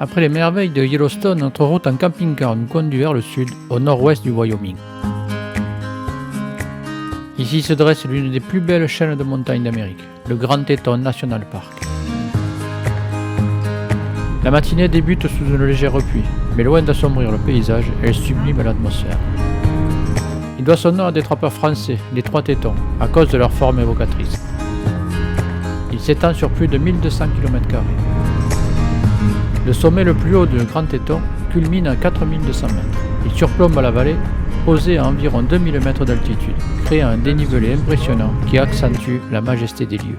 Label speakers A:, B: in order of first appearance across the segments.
A: Après les merveilles de Yellowstone, notre route en camping-car nous conduit vers le sud, au nord-ouest du Wyoming. Ici se dresse l'une des plus belles chaînes de montagnes d'Amérique, le Grand Teton National Park. La matinée débute sous une légère pluie, mais loin d'assombrir le paysage, elle sublime l'atmosphère. Il doit son nom à des trappeurs français, les Trois Tétons, à cause de leur forme évocatrice. Il s'étend sur plus de 1200 km². Le sommet le plus haut du Grand Teton culmine à 4200 mètres. Il surplombe la vallée, posée à environ 2000 mètres d'altitude, créant un dénivelé impressionnant qui accentue la majesté des lieux.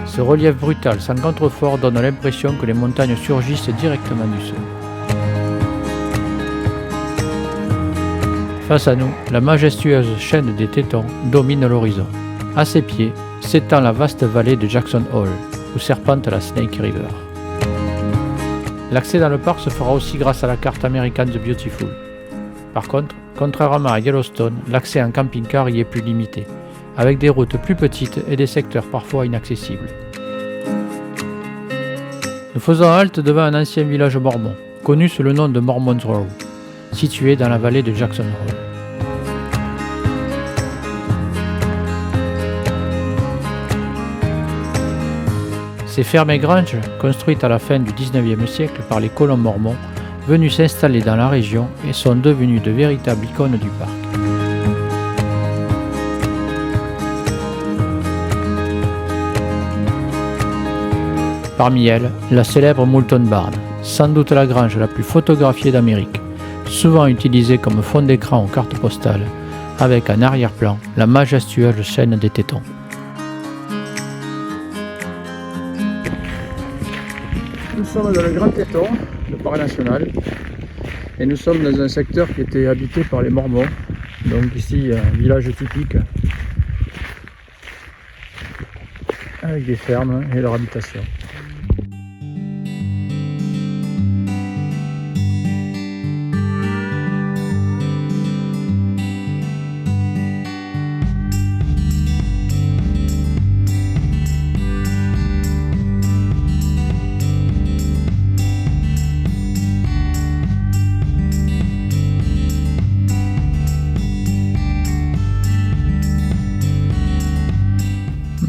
A: Ce relief brutal sans contrefort donne l'impression que les montagnes surgissent directement du sol. Face à nous, la majestueuse chaîne des Tétons domine l'horizon. À ses pieds s'étend la vaste vallée de Jackson Hole, où serpente la Snake River. L'accès dans le parc se fera aussi grâce à la carte American The Beautiful. Par contre, contrairement à Yellowstone, l'accès en camping-car y est plus limité, avec des routes plus petites et des secteurs parfois inaccessibles. Nous faisons halte devant un ancien village mormon, connu sous le nom de Mormon's Row, situé dans la vallée de Jackson Hole. Ces fermes et granges, construites à la fin du XIXe siècle par les colons mormons, venus s'installer dans la région et sont devenus de véritables icônes du parc. Parmi elles, la célèbre Moulton Barn, sans doute la grange la plus photographiée d'Amérique, souvent utilisée comme fond d'écran aux cartes postales, avec en arrière-plan la majestueuse chaîne des Tétons. Nous sommes dans le Grand Teton, le parc national, et nous sommes dans un secteur qui était habité par les Mormons. Donc ici, un village typique avec des fermes et leur habitation.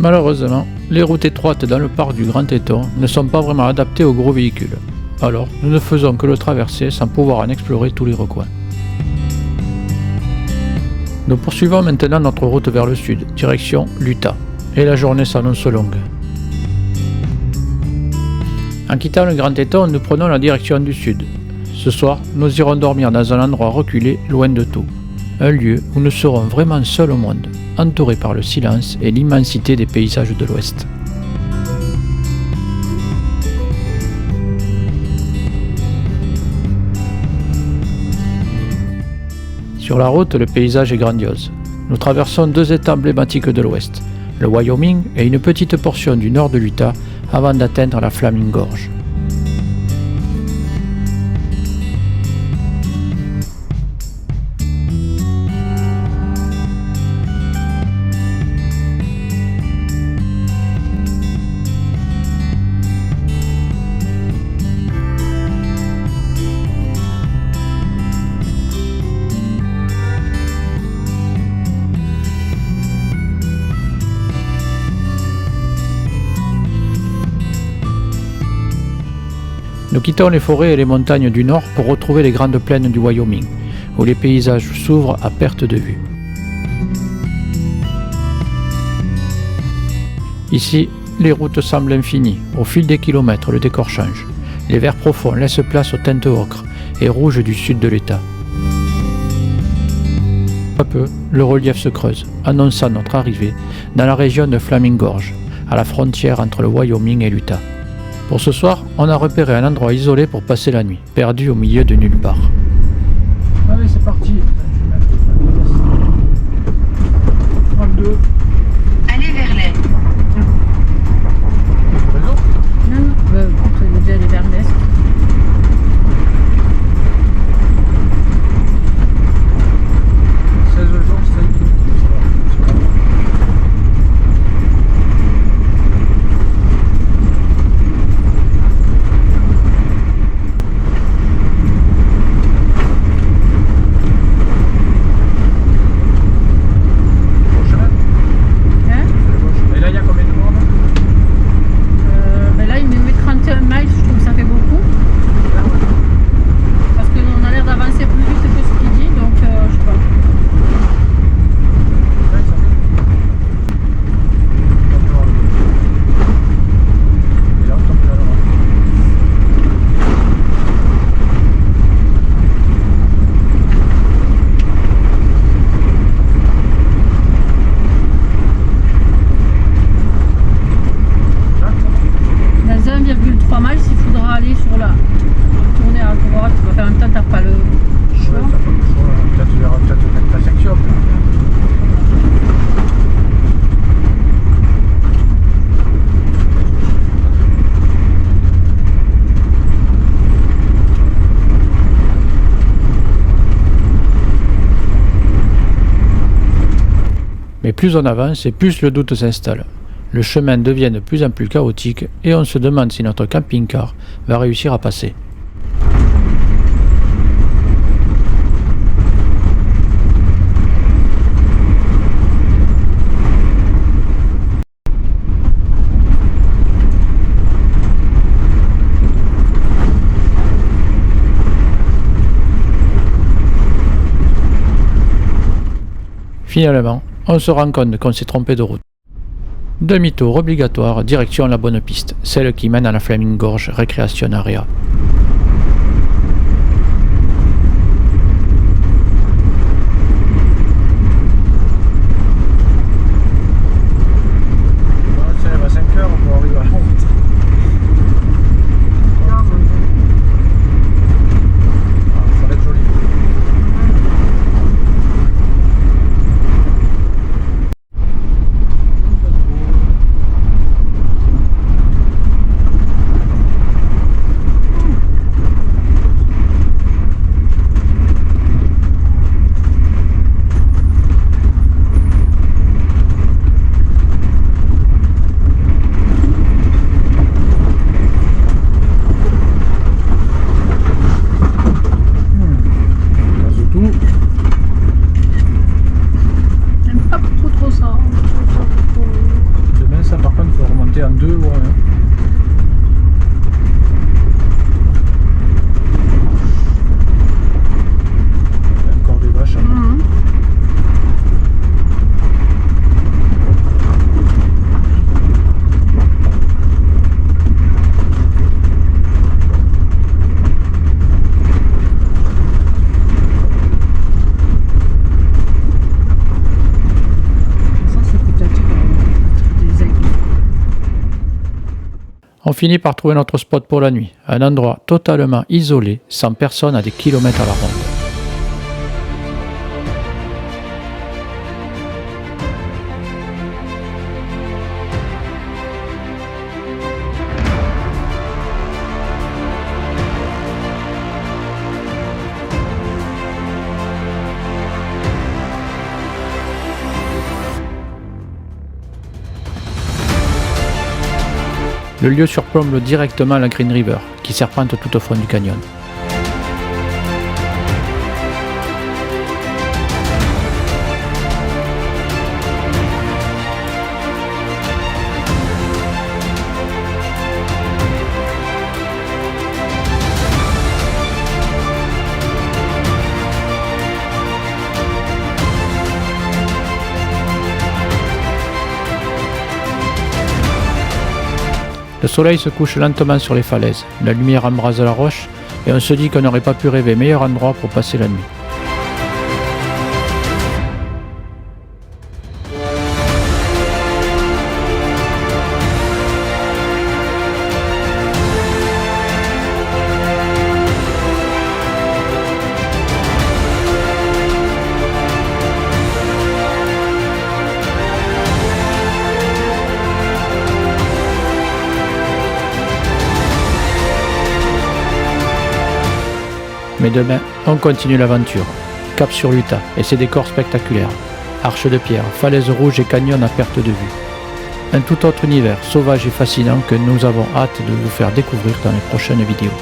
A: Malheureusement, les routes étroites dans le parc du Grand Teton ne sont pas vraiment adaptées aux gros véhicules. Alors, nous ne faisons que le traverser sans pouvoir en explorer tous les recoins. Nous poursuivons maintenant notre route vers le sud, direction l'Utah, et la journée s'annonce longue. En quittant le Grand Teton, nous prenons la direction du sud. Ce soir, nous irons dormir dans un endroit reculé, loin de tout. Un lieu où nous serons vraiment seuls au monde, entourés par le silence et l'immensité des paysages de l'Ouest. Sur la route, le paysage est grandiose. Nous traversons deux États emblématiques de l'Ouest, le Wyoming et une petite portion du nord de l'Utah avant d'atteindre la Flaming Gorge. Nous quittons les forêts et les montagnes du nord pour retrouver les grandes plaines du Wyoming, où les paysages s'ouvrent à perte de vue. Ici, les routes semblent infinies. Au fil des kilomètres, le décor change. Les verts profonds laissent place aux teintes ocre et rouges du sud de l'État. Peu à peu, le relief se creuse, annonçant notre arrivée dans la région de Flaming Gorge, à la frontière entre le Wyoming et l'Utah. Pour ce soir, on a repéré un endroit isolé pour passer la nuit, perdu au milieu de nulle part. Allez, c'est parti. 32.
B: Allez vers l'est. Non, on peut aller vers l'est.
A: Mais plus on avance et plus le doute s'installe. Le chemin devient de plus en plus chaotique et on se demande si notre camping-car va réussir à passer. Finalement, on se rend compte qu'on s'est trompé de route. Demi-tour obligatoire, direction la bonne piste, celle qui mène à la Flaming Gorge Recreation Area.
C: À 5 heures pour arriver à la route. Ça va être joli.
B: J'aime pas beaucoup trop ça.
C: Demain, ça par contre, il faut remonter en 2 ou en 1. Il y a encore des vaches. Hein.
B: Ça, c'est peut-être des aiguilles.
A: On finit par trouver notre spot pour la nuit, un endroit totalement isolé, sans personne à des kilomètres à la ronde. Le lieu surplombe directement la Green River, qui serpente tout au fond du canyon. Le soleil se couche lentement sur les falaises, la lumière embrase la roche et on se dit qu'on n'aurait pas pu rêver meilleur endroit pour passer la nuit. Mais demain, on continue l'aventure. Cap sur l'Utah et ses décors spectaculaires. Arches de pierre, falaises rouges et canyons à perte de vue. Un tout autre univers sauvage et fascinant que nous avons hâte de vous faire découvrir dans les prochaines vidéos.